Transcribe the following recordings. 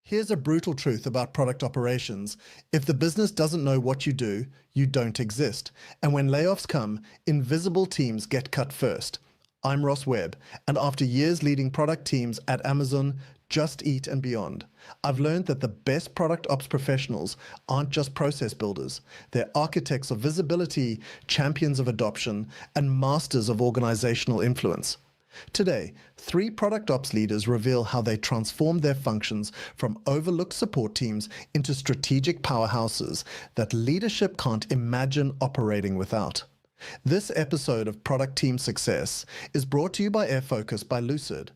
Here's a brutal truth about product operations. If the business doesn't know what you do, you don't exist. And when layoffs come, invisible teams get cut first. I'm Ross Webb, and after years leading product teams at Amazon, Just Eat, and beyond, I've learned that the best product ops professionals aren't just process builders. They're architects of visibility, champions of adoption, and masters of organizational influence. Today, three product ops leaders reveal how they transformed their functions from overlooked support teams into strategic powerhouses that leadership can't imagine operating without. This episode of Product Team Success is brought to you by airfocus by Lucid.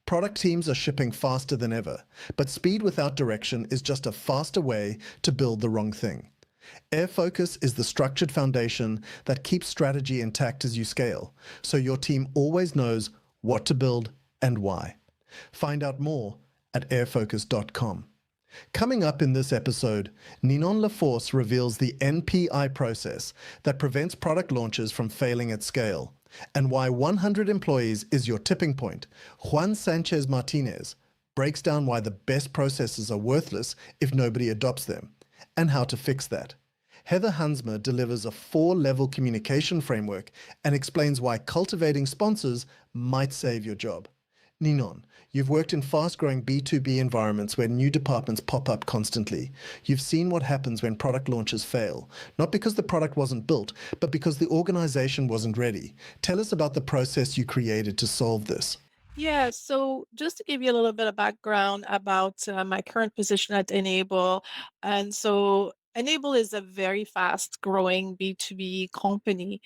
Product teams are shipping faster than ever, but speed without direction is just a faster way to build the wrong thing. Airfocus is the structured foundation that keeps strategy intact as you scale, so your team always knows what to build and why. Find out more at airfocus.com. Coming up in this episode, Ninon La Force reveals the NPI process that prevents product launches from failing at scale, and why 100 employees is your tipping point. Juan Sanchez Martinez breaks down why the best processes are worthless if nobody adopts them, and how to fix that. Heather Hansma delivers a 4-level communication framework and explains why cultivating sponsors might save your job. Ninon, you've worked in fast-growing B2B environments where new departments pop up constantly. You've seen what happens when product launches fail, not because the product wasn't built, but because the organization wasn't ready. Tell us about the process you created to solve this. Yeah, so just to give you a little bit of background about my current position at Enable. And so Enable is a very fast growing B2B company.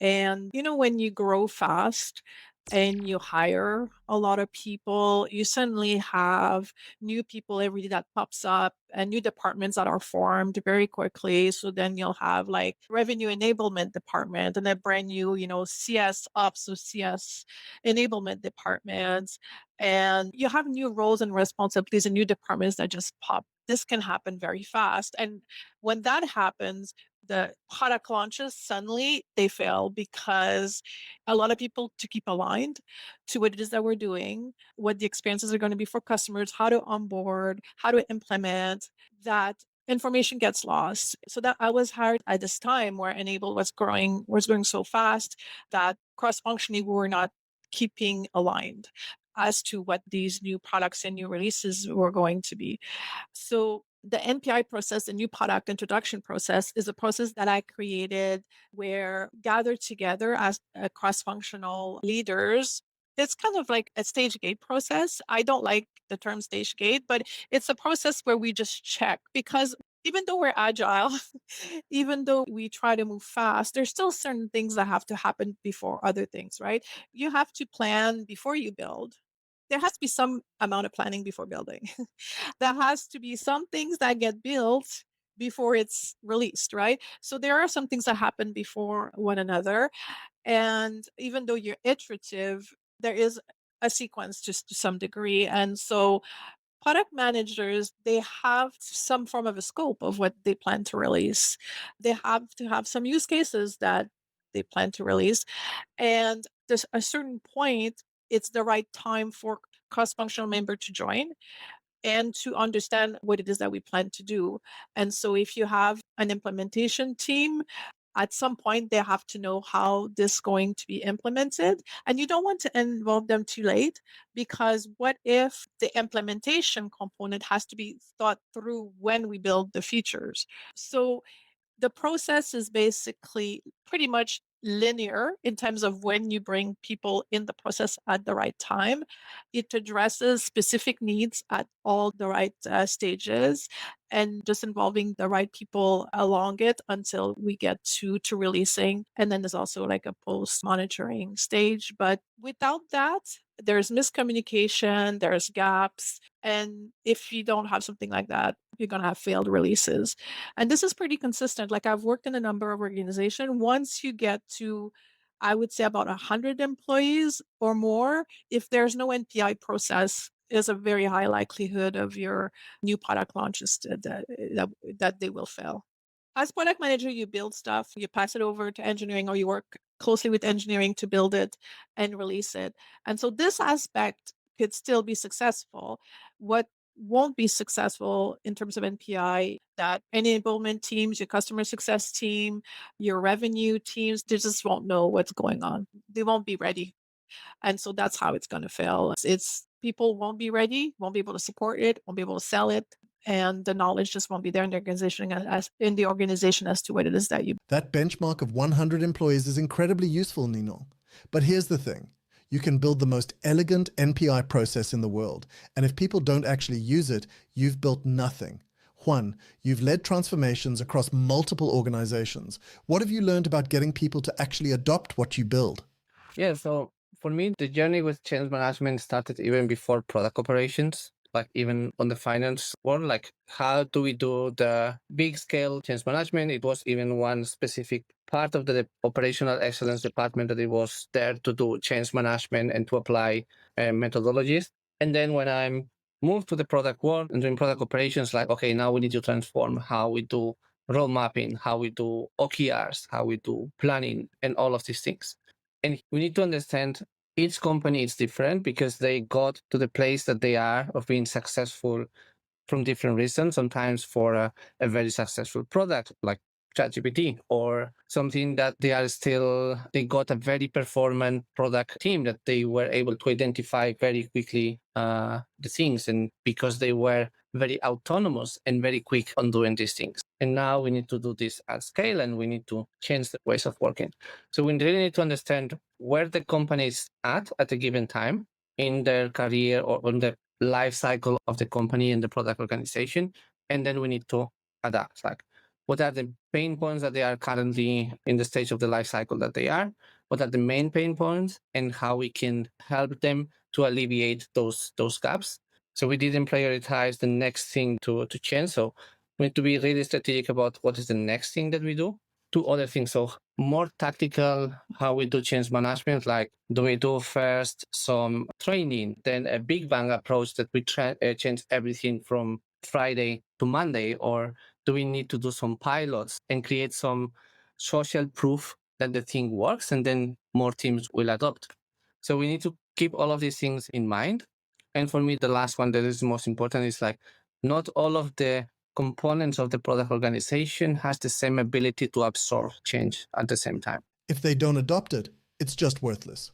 And when you grow fast and you hire a lot of people, you suddenly have new people every day that pops up and new departments that are formed very quickly. So then you'll have like revenue enablement department and a brand new, CS ops, so CS enablement departments. And you have new roles and responsibilities and new departments that just pop. This can happen very fast. And when that happens, the product launches suddenly they fail because a lot of people to keep aligned to what it is that we're doing, what the experiences are going to be for customers, how to onboard, how to implement that information gets lost. So that I was hired at this time where Enable was growing so fast that cross-functionally we were not keeping aligned as to what these new products and new releases were going to be. So the NPI process, the new product introduction process, is a process that I created where gathered together as cross-functional leaders. It's kind of like a stage gate process. I don't like the term stage gate, but it's a process where we just check because even though we're agile, even though we try to move fast, there's still certain things that have to happen before other things, right? You have to plan before you build. There has to be some amount of planning before building. There has to be some things that get built before it's released, right? So there are some things that happen before one another. And even though you're iterative, there is a sequence just to some degree. And so product managers, they have some form of a scope of what they plan to release. They have to have some use cases that they plan to release. And there's a certain point, it's the right time for cross-functional member to join and to understand what it is that we plan to do. And so if you have an implementation team, at some point they have to know how this is going to be implemented. And you don't want to involve them too late because what if the implementation component has to be thought through when we build the features? So the process is basically pretty much linear in terms of when you bring people in the process at the right time. It addresses specific needs at all the right stages and just involving the right people along it until we get to releasing. And then there's also like a post monitoring stage. But without that, there's miscommunication, there's gaps. And if you don't have something like that, you're going to have failed releases. And this is pretty consistent. Like I've worked in a number of organizations. Once you get to, I would say about 100 employees or more, if there's no NPI process, is a very high likelihood of your new product launches that they will fail. As product manager, you build stuff, you pass it over to engineering, or you work closely with engineering to build it and release it. And so this aspect could still be successful. What won't be successful in terms of NPI, that enablement teams, your customer success team, your revenue teams, they just won't know what's going on. They won't be ready. And so that's how it's going to fail. It's people won't be ready, won't be able to support it, won't be able to sell it, and the knowledge just won't be there in the organization as to what it is that you. That benchmark of 100 employees is incredibly useful, Ninon. But here's the thing. You can build the most elegant NPI process in the world, and if people don't actually use it, you've built nothing. Juan, you've led transformations across multiple organizations. What have you learned about getting people to actually adopt what you build? Yeah, so for me, the journey with change management started even before product operations, like even on the finance world. Like, how do we do the big scale change management? It was even one specific part of the operational excellence department that it was there to do change management and to apply methodologies. And then when I'm moved to the product world and doing product operations, like, okay, now we need to transform how we do role mapping, how we do OKRs, how we do planning, and all of these things. And we need to understand each company is different because they got to the place that they are of being successful from different reasons, sometimes for a very successful product like ChatGPT, or something that they got a very performant product team that they were able to identify very quickly the things, and because they were very autonomous and very quick on doing these things. And now we need to do this at scale and we need to change the ways of working. So we really need to understand where the company is at a given time in their career or on the life cycle of the company and the product organization. And then we need to adapt. Like, what are the pain points that they are currently in the stage of the life cycle that they are? What are the main pain points and how we can help them to alleviate those gaps? So we didn't prioritize the next thing to change. So we need to be really strategic about what is the next thing that we do. Two other things. So more tactical, how we do change management, like do we do first some training, then a big bang approach that we change everything from Friday to Monday, or do we need to do some pilots and create some social proof that the thing works and then more teams will adopt? So we need to keep all of these things in mind. And for me, the last one that is most important is like not all of the components of the product organization has the same ability to absorb change at the same time. If they don't adopt it, it's just worthless.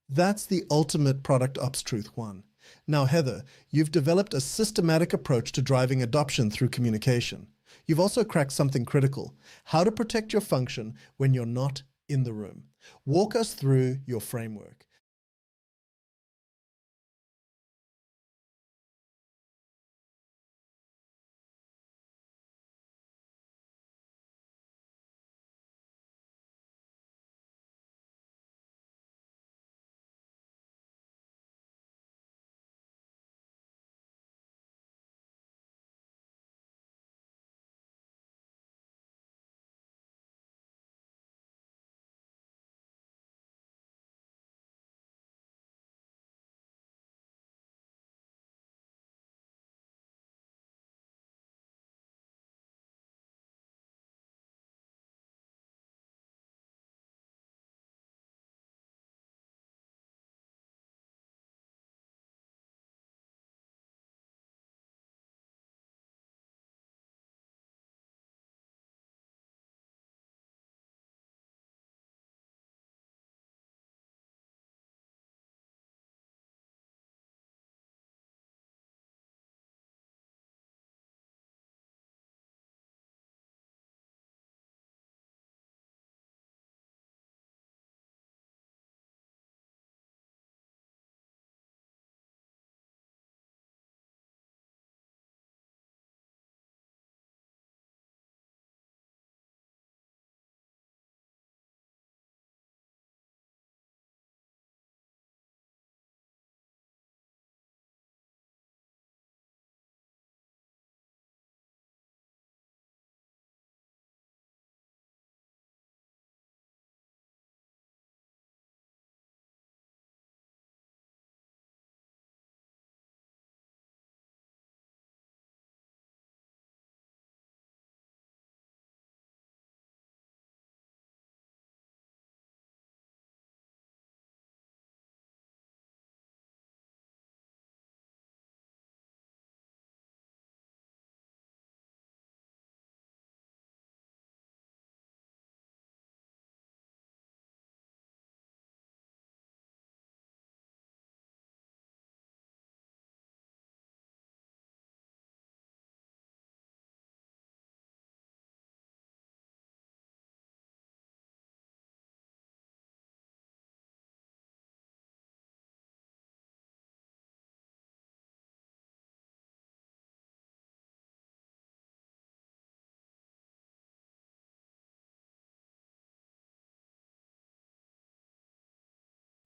That's the ultimate product ops truth, Juan. Now, Heather, you've developed a systematic approach to driving adoption through communication. You've also cracked something critical: how to protect your function when you're not in the room. Walk us through your framework.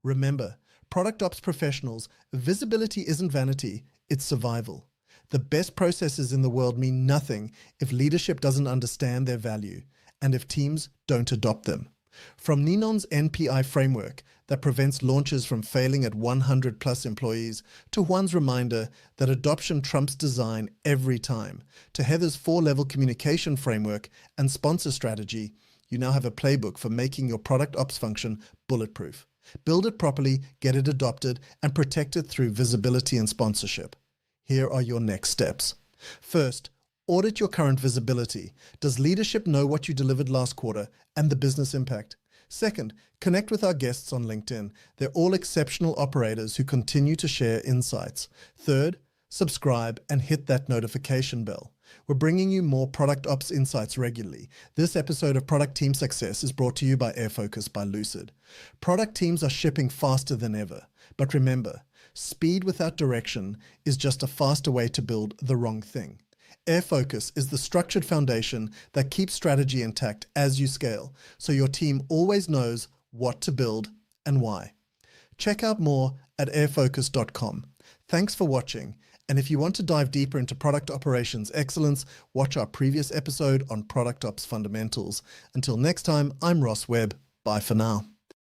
Remember, product ops professionals, visibility isn't vanity, it's survival. The best processes in the world mean nothing if leadership doesn't understand their value and if teams don't adopt them. From Ninon's NPI framework that prevents launches from failing at 100 plus employees, to Juan's reminder that adoption trumps design every time, to Heather's 4-level communication framework and sponsor strategy, you now have a playbook for making your product ops function bulletproof. Build it properly, get it adopted, and protect it through visibility and sponsorship. Here are your next steps. First, audit your current visibility. Does leadership know what you delivered last quarter and the business impact? Second, connect with our guests on LinkedIn. They're all exceptional operators who continue to share insights. Third, subscribe and hit that notification bell. We're bringing you more product ops insights regularly. This episode of Product Team Success is brought to you by Airfocus by Lucid. Product teams are shipping faster than ever. But remember, speed without direction is just a faster way to build the wrong thing. Airfocus is the structured foundation that keeps strategy intact as you scale, so your team always knows what to build and why. Check out more at airfocus.com. Thanks for watching. And if you want to dive deeper into product operations excellence, watch our previous episode on product ops fundamentals. Until next time, I'm Ross Webb. Bye for now.